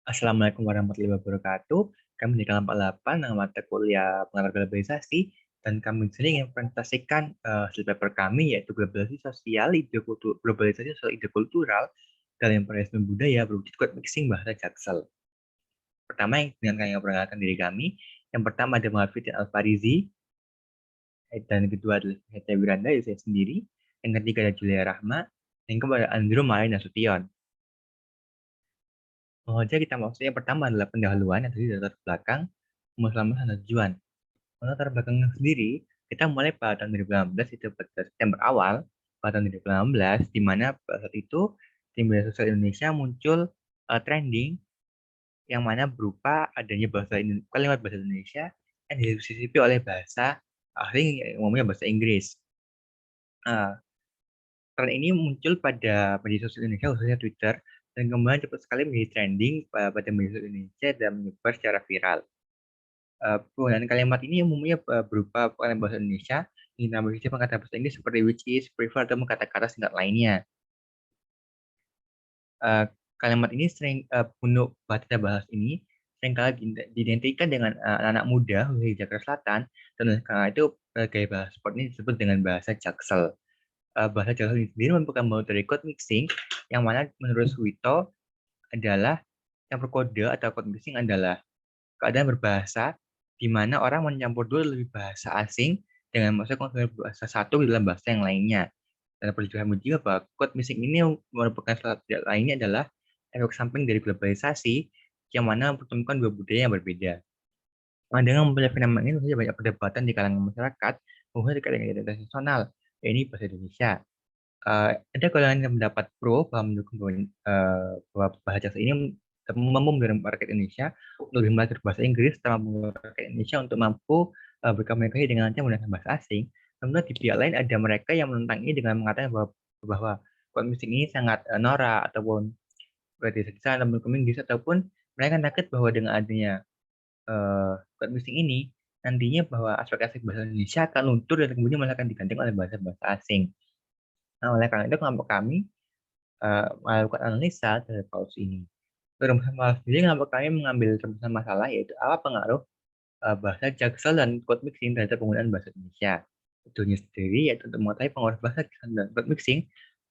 Assalamualaikum warahmatullahi wabarakatuh. Kami di kelompok 8 dengan mata kuliah pengaruh globalisasi dan kami di sini ingin presentasikan hasil paper kami yaitu globalisasi sosial idekultural dalam imperialisme budaya berwujud code mixing bahasa Jaksel. Pertama yang dengan kami memperkenalkan diri kami, yang pertama ada Muhammad Al-Farizi, dan kedua adalah Hete Wiranda, saya sendiri, yang ketiga ada Julia Rahma, yang keempat ada Andrew Malin Nasution. Aja kita maksudnya yang pertama adalah pendahuluan yang tadi dari latar belakang, kemudian dan tujuan. Latar belakangnya sendiri, kita mulai pada tahun 2018 itu pada September awal, pada tahun 2018, di mana pada saat itu tim media sosial Indonesia muncul trending yang mana berupa adanya kalimat bahasa Indonesia yang disisipi oleh bahasa asing yang umumnya bahasa Inggris. Tren ini muncul pada media sosial Indonesia, khususnya Twitter, dan kemudian cepat sekali menjadi trending pada media sosial Indonesia dan menyebar secara viral. Penggunaan kalimat ini umumnya berupa kalimat bahasa Indonesia yang ditambah kata bahasa Inggris seperti which is, prefer, atau kata-kata singkat lainnya. Kalimat ini sering penuh bahasa ini seringkali diidentikan dengan anak-anak muda di Jakarta Selatan, dan karena itu gaya bahasa sport ini disebut dengan bahasa Jaksel. Bahasa Jaksel ini sendiri merupakan bagian dari code mixing yang mana menurut Suwito adalah yang berkode atau code mixing adalah keadaan berbahasa di mana orang mencampur dua lebih bahasa asing dengan maksud bahasa satu di dalam bahasa yang lainnya. Dan perlu dipahami juga bahwa code mixing ini merupakan salah satu lainnya adalah efek samping dari globalisasi yang mana mempertemukan dua budaya yang berbeda. Dengan mempunyai fenomena ini saja banyak perdebatan di kalangan masyarakat, khususnya di kalangan identitas nasional, yaitu bahasa Indonesia. Ada kalangan yang mendapat pro bahwa mendukung bahwa bahasa Jaksel ini mampu mendorong rakyat Indonesia untuk lebih belajar bahasa Inggris, serta mampu rakyat Indonesia untuk mampu berkomunikasi dengan lancar menggunakan bahasa asing. Kemudian di pihak lain ada mereka yang menentang ini dengan mengatakan bahwa kode mixing ini sangat norak ataupun berarti dalam berkomunikasi ataupun mereka takut bahwa dengan adanya code mixing ini nantinya bahwa aspek-aspek bahasa Indonesia akan luntur dan kemudian malah akan digantikan oleh bahasa-bahasa asing. Nah, oleh karena itu kelompok kami melakukan analisa terhadap kasus ini. Dalam masalah sendiri, kelompok kami mengambil rumusan masalah yaitu apa pengaruh bahasa Jaksel dan code mixing terhadap penggunaan bahasa Indonesia. Tujuannya sendiri yaitu untuk mengetahui pengaruh bahasa Jaksel dan code mixing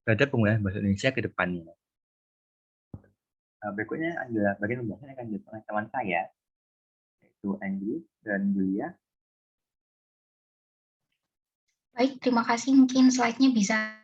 terhadap penggunaan bahasa Indonesia ke depannya. Berikutnya adalah bagian pembahasan yang akan dilakukan teman saya, yaitu Andrew dan Julia. Baik, terima kasih. Mungkin slide-nya bisa.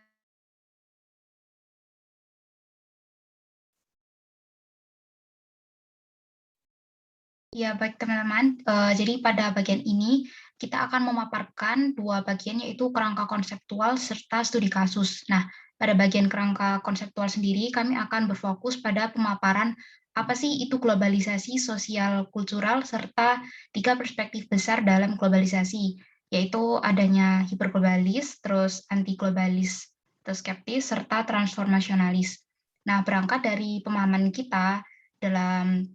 Ya, baik teman-teman. Jadi pada bagian ini kita akan memaparkan dua bagian, yaitu kerangka konseptual serta studi kasus. Nah, pada bagian kerangka konseptual sendiri kami akan berfokus pada pemaparan apa sih itu globalisasi sosial kultural serta tiga perspektif besar dalam globalisasi, yaitu adanya hiperglobalis, terus anti globalis, terus skeptis serta transformasionalis. Nah, berangkat dari pemahaman kita dalam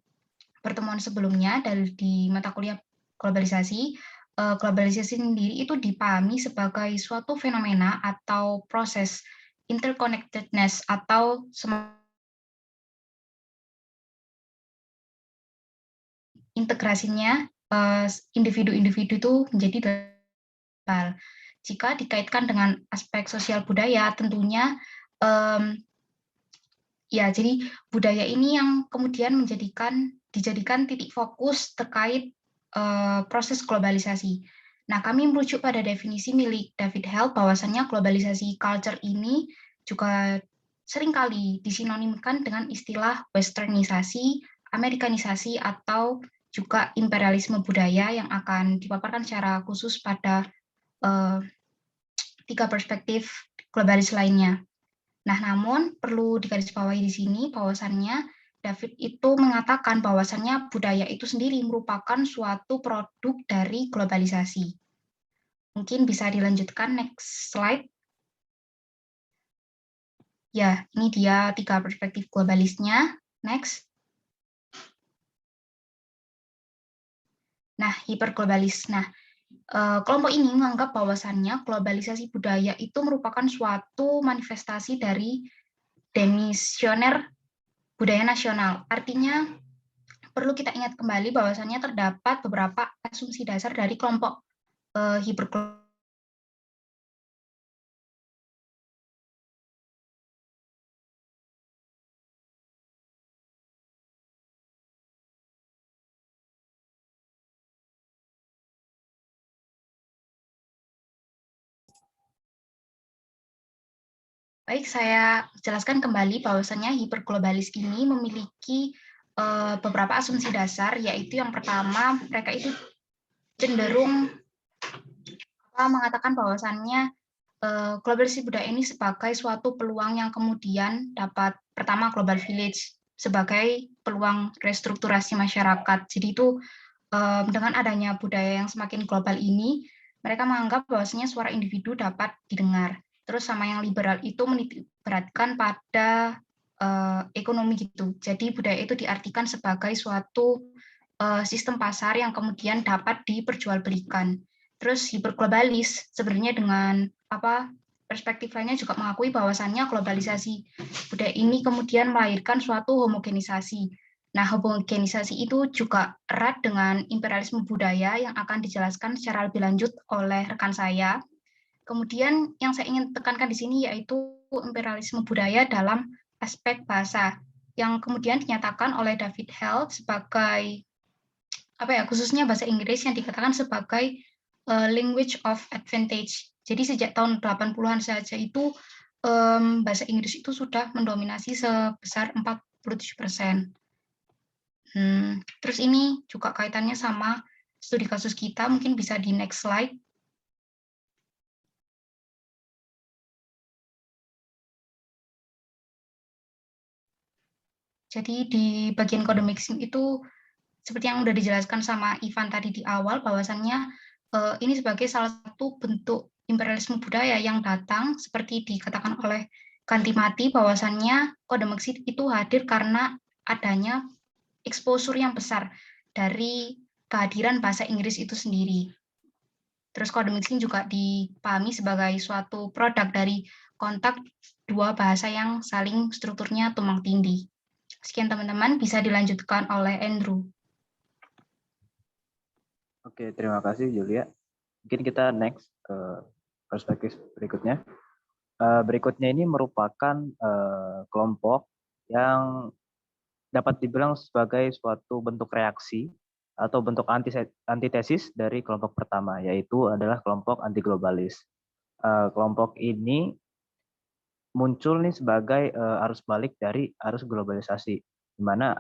pertemuan sebelumnya di mata kuliah globalisasi, globalisasi sendiri itu dipahami sebagai suatu fenomena atau proses interconnectedness atau integrasinya individu-individu itu menjadi global. Jika dikaitkan dengan aspek sosial budaya, tentunya ya, jadi budaya ini yang kemudian dijadikan titik fokus terkait proses globalisasi. Nah, kami merujuk pada definisi milik David Held bahwasannya globalisasi culture ini juga seringkali disinonimkan dengan istilah westernisasi, amerikanisasi, atau juga imperialisme budaya yang akan dipaparkan secara khusus pada tiga perspektif globalis lainnya. Nah, namun perlu digarisbawahi di sini bahwasannya David itu mengatakan bahwasannya budaya itu sendiri merupakan suatu produk dari globalisasi. Mungkin bisa dilanjutkan next slide. Ya, ini dia tiga perspektif globalisnya. Next. Nah, hiperglobalis. Nah, kelompok ini menganggap bahwasannya globalisasi budaya itu merupakan suatu manifestasi dari demisioner budaya nasional. Artinya perlu kita ingat kembali bahwasannya terdapat beberapa asumsi dasar dari kelompok hiperglobalisme. Baik, saya jelaskan kembali bahwasannya hiperglobalis ini memiliki beberapa asumsi dasar, yaitu yang pertama, mereka itu cenderung mengatakan bahwasannya globalisasi budaya ini sebagai suatu peluang yang kemudian dapat, pertama, global village sebagai peluang restrukturasi masyarakat. Jadi itu dengan adanya budaya yang semakin global ini, mereka menganggap bahwasanya suara individu dapat didengar. Terus sama yang liberal itu menitikberatkan pada ekonomi gitu. Jadi budaya itu diartikan sebagai suatu sistem pasar yang kemudian dapat diperjualbelikan. Terus hiperglobalis sebenarnya dengan perspektif lainnya juga mengakui bahwasannya globalisasi budaya ini kemudian melahirkan suatu homogenisasi. Nah, homogenisasi itu juga erat dengan imperialisme budaya yang akan dijelaskan secara lebih lanjut oleh rekan saya. Kemudian yang saya ingin tekankan di sini yaitu imperialisme budaya dalam aspek bahasa, yang kemudian dinyatakan oleh David Held sebagai khususnya bahasa Inggris yang dikatakan sebagai language of advantage. Jadi sejak tahun 80-an saja itu bahasa Inggris itu sudah mendominasi sebesar 47%. Terus ini juga kaitannya sama studi kasus kita, mungkin bisa di next slide. Jadi di bagian code mixing itu seperti yang sudah dijelaskan sama Ivan tadi di awal, bahwasannya ini sebagai salah satu bentuk imperialisme budaya yang datang seperti dikatakan oleh Kanti Mati, bahwasannya kode mixing itu hadir karena adanya exposure yang besar dari kehadiran bahasa Inggris itu sendiri. Terus kode mixing juga dipahami sebagai suatu produk dari kontak dua bahasa yang saling strukturnya tumpang tindih. Sekian teman-teman, bisa dilanjutkan oleh Andrew. Oke, terima kasih Julia. Mungkin kita next ke perspektif berikutnya. Berikutnya ini merupakan kelompok yang dapat dibilang sebagai suatu bentuk reaksi atau bentuk antitesis dari kelompok pertama, yaitu adalah kelompok anti globalis. Kelompok ini muncul nih sebagai arus balik dari arus globalisasi, di mana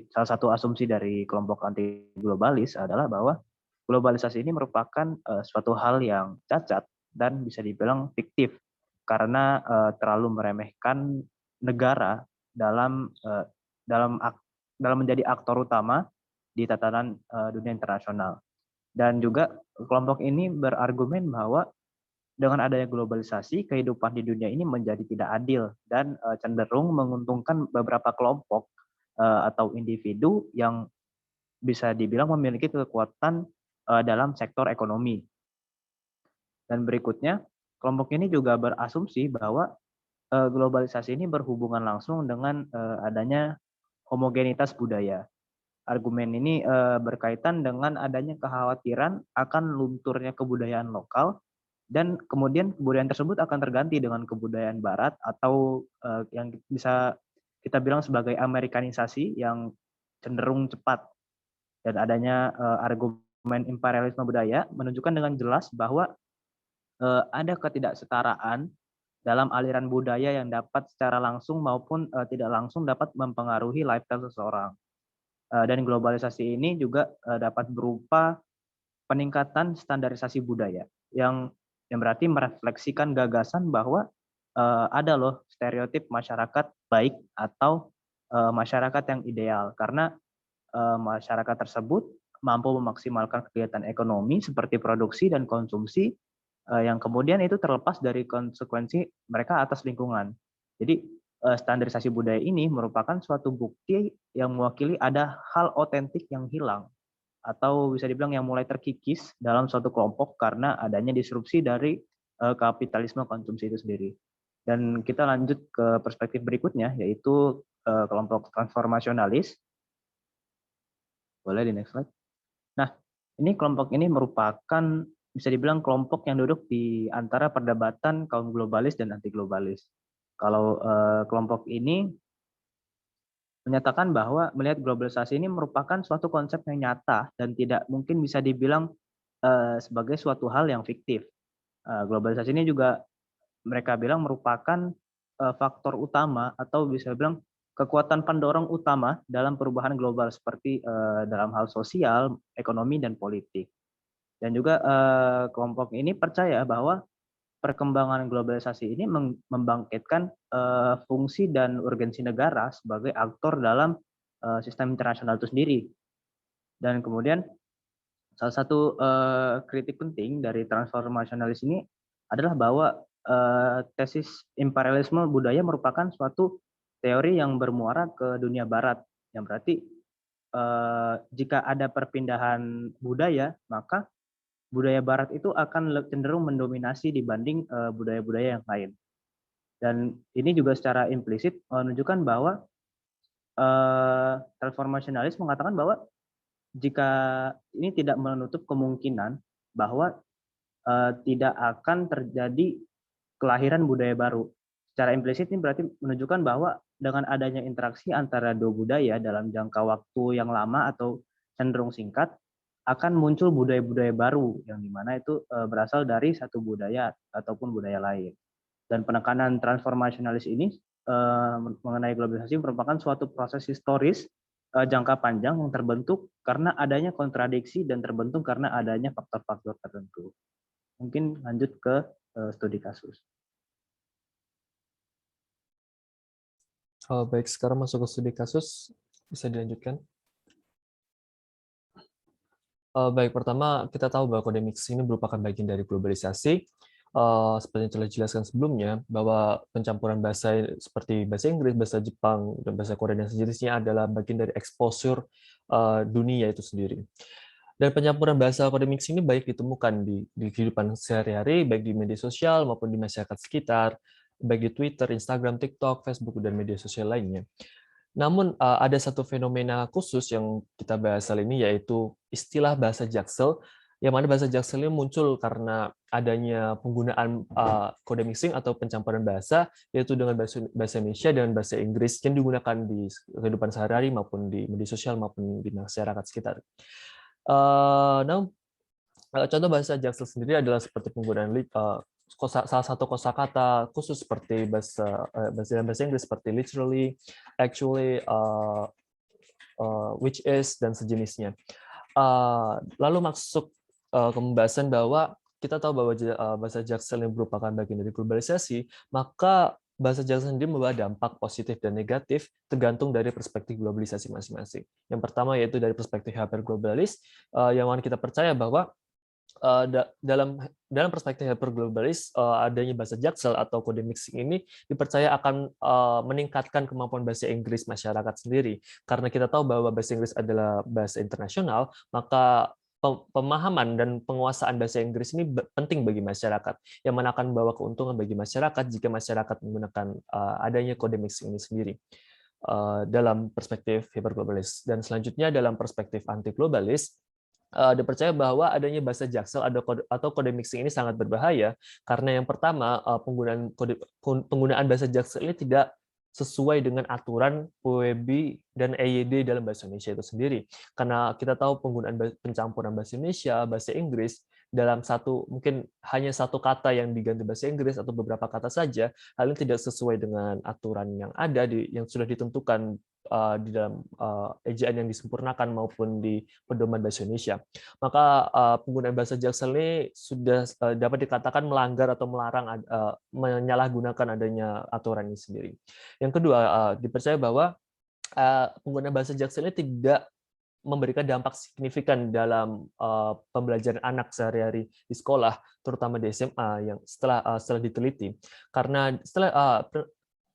salah satu asumsi dari kelompok anti globalis adalah bahwa globalisasi ini merupakan suatu hal yang cacat dan bisa dibilang fiktif karena terlalu meremehkan negara dalam menjadi aktor utama di tatanan dunia internasional. Dan juga kelompok ini berargumen bahwa dengan adanya globalisasi, kehidupan di dunia ini menjadi tidak adil dan cenderung menguntungkan beberapa kelompok atau individu yang bisa dibilang memiliki kekuatan dalam sektor ekonomi. Dan berikutnya, kelompok ini juga berasumsi bahwa globalisasi ini berhubungan langsung dengan adanya homogenitas budaya. Argumen ini berkaitan dengan adanya kekhawatiran akan lunturnya kebudayaan lokal dan kemudian kebudayaan tersebut akan terganti dengan kebudayaan barat atau yang bisa kita bilang sebagai Amerikanisasi yang cenderung cepat. Dan adanya argumen imperialisme budaya menunjukkan dengan jelas bahwa ada ketidaksetaraan dalam aliran budaya yang dapat secara langsung maupun tidak langsung dapat mempengaruhi lifestyle seseorang. Dan globalisasi ini juga dapat berupa peningkatan standarisasi budaya yang berarti merefleksikan gagasan bahwa ada loh stereotip masyarakat baik atau masyarakat yang ideal karena masyarakat tersebut mampu memaksimalkan kegiatan ekonomi seperti produksi dan konsumsi yang kemudian itu terlepas dari konsekuensi mereka atas lingkungan. Jadi standarisasi budaya ini merupakan suatu bukti yang mewakili ada hal otentik yang hilang atau bisa dibilang yang mulai terkikis dalam suatu kelompok karena adanya disrupsi dari kapitalisme konsumsi itu sendiri. Dan kita lanjut ke perspektif berikutnya, yaitu kelompok transformasionalis. Boleh di next slide. Nah, ini kelompok ini merupakan bisa dibilang kelompok yang duduk di antara perdebatan kaum globalis dan anti globalis. Kalau kelompok ini menyatakan bahwa melihat globalisasi ini merupakan suatu konsep yang nyata dan tidak mungkin bisa dibilang sebagai suatu hal yang fiktif. Globalisasi ini juga mereka bilang merupakan faktor utama atau bisa bilang kekuatan pendorong utama dalam perubahan global seperti dalam hal sosial, ekonomi, dan politik. Dan juga kelompok ini percaya bahwa perkembangan globalisasi ini membangkitkan fungsi dan urgensi negara sebagai aktor dalam sistem internasional itu sendiri. Dan kemudian salah satu kritik penting dari transformasionalis ini adalah bahwa tesis imperialisme budaya merupakan suatu teori yang bermuara ke dunia barat, yang berarti jika ada perpindahan budaya, maka budaya barat itu akan cenderung mendominasi dibanding budaya-budaya yang lain. Dan ini juga secara implisit menunjukkan bahwa transformasionalis mengatakan bahwa jika ini tidak menutup kemungkinan bahwa tidak akan terjadi kelahiran budaya baru. Secara implisit ini berarti menunjukkan bahwa dengan adanya interaksi antara dua budaya dalam jangka waktu yang lama atau cenderung singkat, akan muncul budaya-budaya baru yang dimana itu berasal dari satu budaya ataupun budaya lain. Dan penekanan transformasionalis ini mengenai globalisasi merupakan suatu proses historis jangka panjang yang terbentuk karena adanya kontradiksi dan terbentuk karena adanya faktor-faktor tertentu. Mungkin lanjut ke studi kasus. Baik, sekarang masuk ke studi kasus, bisa dilanjutkan. Baik, pertama kita tahu bahwa kode mixing ini merupakan bagian dari globalisasi. Seperti yang telah dijelaskan sebelumnya, bahwa pencampuran bahasa seperti bahasa Inggris, bahasa Jepang, dan bahasa Korea dan sejenisnya adalah bagian dari exposure dunia itu sendiri. Dan pencampuran bahasa kode mixing ini baik ditemukan di kehidupan sehari-hari, baik di media sosial maupun di masyarakat sekitar, baik di Twitter, Instagram, TikTok, Facebook, dan media sosial lainnya. Namun ada satu fenomena khusus yang kita bahas kali ini, yaitu istilah bahasa Jaksel, yang mana bahasa Jaksel ini muncul karena adanya penggunaan kode mixing atau pencampuran bahasa, yaitu dengan bahasa Indonesia dan bahasa Inggris yang digunakan di kehidupan sehari-hari maupun di media sosial maupun di masyarakat sekitar. Namun contoh bahasa Jaksel sendiri adalah seperti penggunaan salah satu kosakata khusus seperti bahasa Inggris seperti literally, actually, which is, dan sejenisnya. Lalu masuk ke pembahasan bahwa kita tahu bahwa bahasa Jaksel yang merupakan bagian dari globalisasi, maka bahasa Jaksel sendiri membawa dampak positif dan negatif tergantung dari perspektif globalisasi masing-masing. Yang pertama yaitu dari perspektif hyperglobalis, yang mana kita percaya bahwa dalam perspektif hyperglobalis, adanya bahasa Jaksel atau kode mixing ini dipercaya akan meningkatkan kemampuan bahasa Inggris masyarakat sendiri. Karena kita tahu bahwa bahasa Inggris adalah bahasa internasional, maka pemahaman dan penguasaan bahasa Inggris ini penting bagi masyarakat, yang mana akan membawa keuntungan bagi masyarakat jika masyarakat menggunakan adanya kode mixing ini sendiri dalam perspektif hyperglobalis. Dan selanjutnya dalam perspektif anti globalis, dipercaya bahwa adanya bahasa Jaksel atau kode mixing ini sangat berbahaya karena yang pertama penggunaan bahasa Jaksel ini tidak sesuai dengan aturan PWB dan EYD dalam bahasa Indonesia itu sendiri. Karena kita tahu penggunaan pencampuran bahasa Indonesia, bahasa Inggris dalam mungkin hanya satu kata yang diganti bahasa Inggris atau beberapa kata saja, hal ini tidak sesuai dengan aturan yang ada yang sudah ditentukan di dalam ejaan yang disempurnakan maupun di pedoman bahasa Indonesia. Maka penggunaan bahasa Jaksel ini sudah dapat dikatakan melanggar atau melarang menyalahgunakan adanya aturan ini sendiri. Yang kedua, dipercaya bahwa penggunaan bahasa Jaksel ini tidak memberikan dampak signifikan dalam pembelajaran anak sehari-hari di sekolah, terutama di SMA yang setelah diteliti. Karena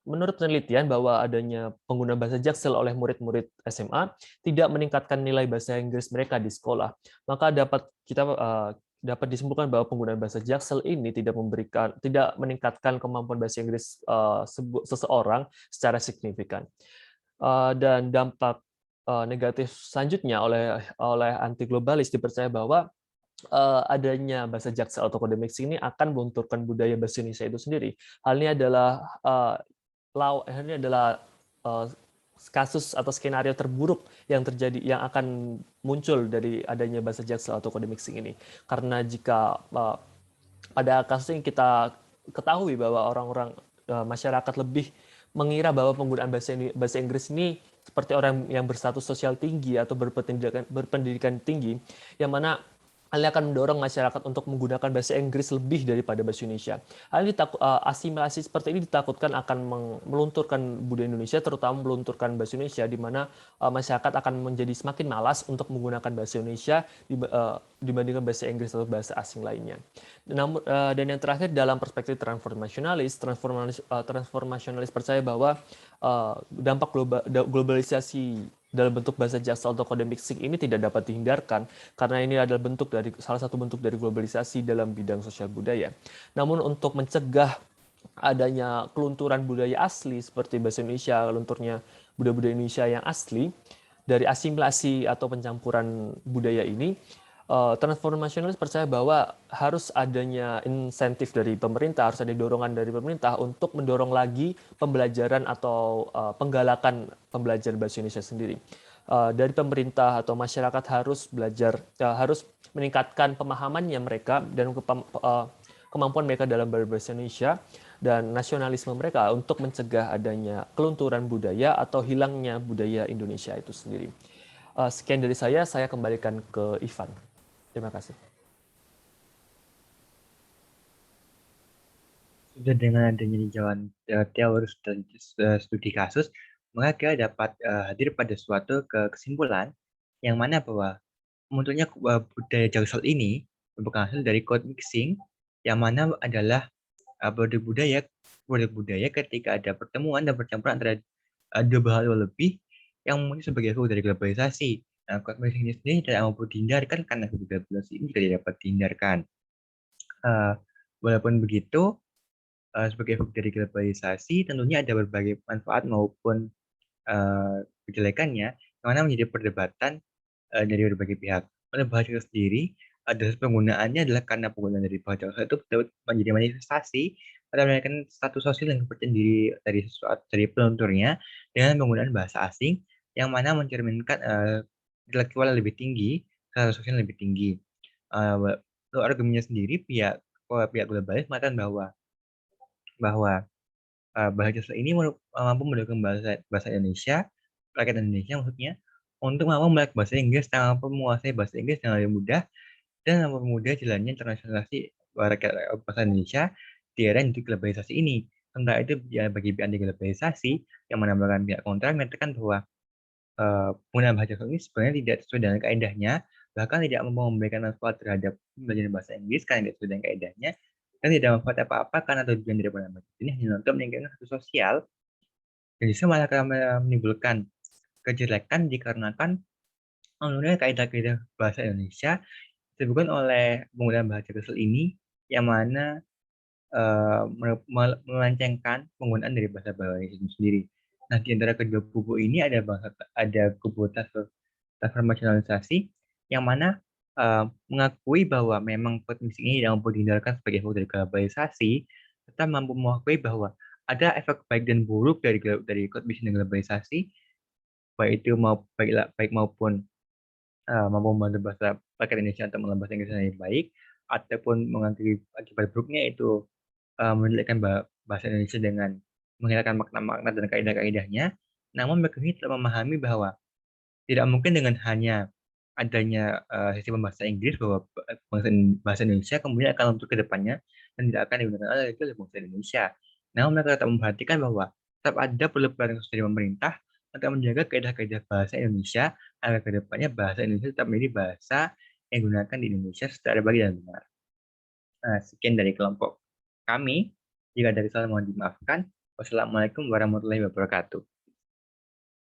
menurut penelitian bahwa adanya penggunaan bahasa Jaksel oleh murid-murid SMA tidak meningkatkan nilai bahasa Inggris mereka di sekolah. Maka dapat disimpulkan bahwa penggunaan bahasa Jaksel ini tidak meningkatkan kemampuan bahasa Inggris seseorang secara signifikan. Dan dampak negatif selanjutnya oleh anti globalis dipercaya bahwa adanya bahasa Jaksel atau kode mixing ini akan melunturkan budaya bahasa Indonesia itu sendiri. Hal ini adalah kasus atau skenario terburuk yang terjadi yang akan muncul dari adanya bahasa Jaksel atau kode mixing ini. Karena jika pada kasus ini kita ketahui bahwa orang-orang masyarakat lebih mengira bahwa penggunaan bahasa Inggris ini seperti orang yang berstatus sosial tinggi atau berpendidikan tinggi, yang mana hal ini akan mendorong masyarakat untuk menggunakan bahasa Inggris lebih daripada bahasa Indonesia. Asimilasi seperti ini ditakutkan akan melunturkan budaya Indonesia, terutama melunturkan bahasa Indonesia, di mana masyarakat akan menjadi semakin malas untuk menggunakan bahasa Indonesia dibandingkan bahasa Inggris atau bahasa asing lainnya. Dan yang terakhir, dalam perspektif transformasionalis percaya bahwa dampak globalisasi dalam bentuk bahasa Jaksel atau kode mixing ini tidak dapat dihindarkan karena ini adalah salah satu bentuk dari globalisasi dalam bidang sosial budaya. Namun untuk mencegah adanya kelunturan budaya asli seperti bahasa Indonesia, lunturnya budaya-budaya Indonesia yang asli dari asimilasi atau pencampuran budaya ini, transformasionalis percaya bahwa harus adanya insentif dari pemerintah, harus ada dorongan dari pemerintah untuk mendorong lagi pembelajaran atau penggalakan pembelajaran bahasa Indonesia sendiri. Dari pemerintah atau masyarakat harus harus meningkatkan pemahamannya mereka dan kemampuan mereka dalam berbahasa Indonesia dan nasionalisme mereka untuk mencegah adanya kelunturan budaya atau hilangnya budaya Indonesia itu sendiri. Sekian dari saya kembalikan ke Ivan. Terima kasih. Sudah dengan adanya jalan teori studi kasus, maka kita dapat hadir pada suatu kesimpulan yang mana bahwa munculnya budaya Jaksel ini merupakan hasil dari code mixing, yang mana adalah produk budaya ketika ada pertemuan dan percampuran antara dua bahasa lebih yang muncul sebagai efek dari globalisasi. Nah, code mixing ini sendiri tidak mampu dihindarkan karena globalisasi ini juga tidak dapat dihindarkan. Walaupun begitu, sebagai efek dari globalisasi tentunya ada berbagai manfaat maupun kejelekannya, yang mana menjadi perdebatan dari berbagai pihak. Oleh bahasa sendiri, penggunaannya adalah karena penggunaan dari bahasa itu dapat menjadi manifestasi atau menaikkan status sosial dan kepercayaan diri dari pelunturnya dengan penggunaan bahasa asing, yang mana mencerminkan intelektual lebih tinggi, status sosial lebih tinggi. Untuk argumennya sendiri, pihak globalis mengatakan bahwa bahasa Jaksel ini mampu mendukung bahasa Indonesia, rakyat Indonesia maksudnya, untuk mampu melek bahasa Inggris, mampu menguasai bahasa Inggris dengan lebih mudah, dan mempermudah jalannya internasionalisasi rakyat bahasa Indonesia di era globalisasi ini. Sementara itu, bagi pihak anti globalisasi yang menambahkan pihak kontra mengatakan bahwa penggunaan bahasa Jaksel ini sebenarnya tidak sesuai dengan kaedahnya, bahkan tidak memberikan manfaat terhadap belajar bahasa Inggris karena tidak sesuai dengan kaedahnya, dan tidak manfaat apa-apa karena tujuan dari penggunaan bahasa ini hanya untuk meningkatkan status sosial, dan justru malah akan menimbulkan kejelekan dikarenakan menurunnya kaedah-kaedah bahasa Indonesia disebutkan oleh penggunaan bahasa Jaksel ini, yang mana melencengkan penggunaan dari bahasa Indonesia itu sendiri. Nah, di antara kedua kubu ini ada kubu transformasionalisasi yang mana mengakui bahwa memang code mixing ini tidak mampu dihindarkan sebagai efek dari globalisasi, serta mampu mengakui bahwa ada efek baik dan buruk dari code mixing dan globalisasi, baik maupun mampu membantu bahasa rakyat Indonesia untuk mengenal bahasa Inggris dengan baik, ataupun mengakhiri akibat buruknya itu menjelekkan bahasa Indonesia dengan menghilangkan makna-makna dan kaidah-kaidahnya. Namun mereka ini telah memahami bahwa tidak mungkin dengan hanya adanya sistem bahasa Inggris bahwa bahasa Indonesia kemudian akan luntur ke depannya dan tidak akan digunakan oleh bangsa Indonesia. Namun mereka tetap memperhatikan bahwa tetap ada perlu peran dari pemerintah untuk menjaga kaidah-kaidah bahasa Indonesia agar ke depannya bahasa Indonesia tetap menjadi bahasa yang digunakan di Indonesia secara baik dan benar. Sekian dari kelompok kami. Jika dari salah mohon dimaafkan. Wassalamualaikum warahmatullahi wabarakatuh.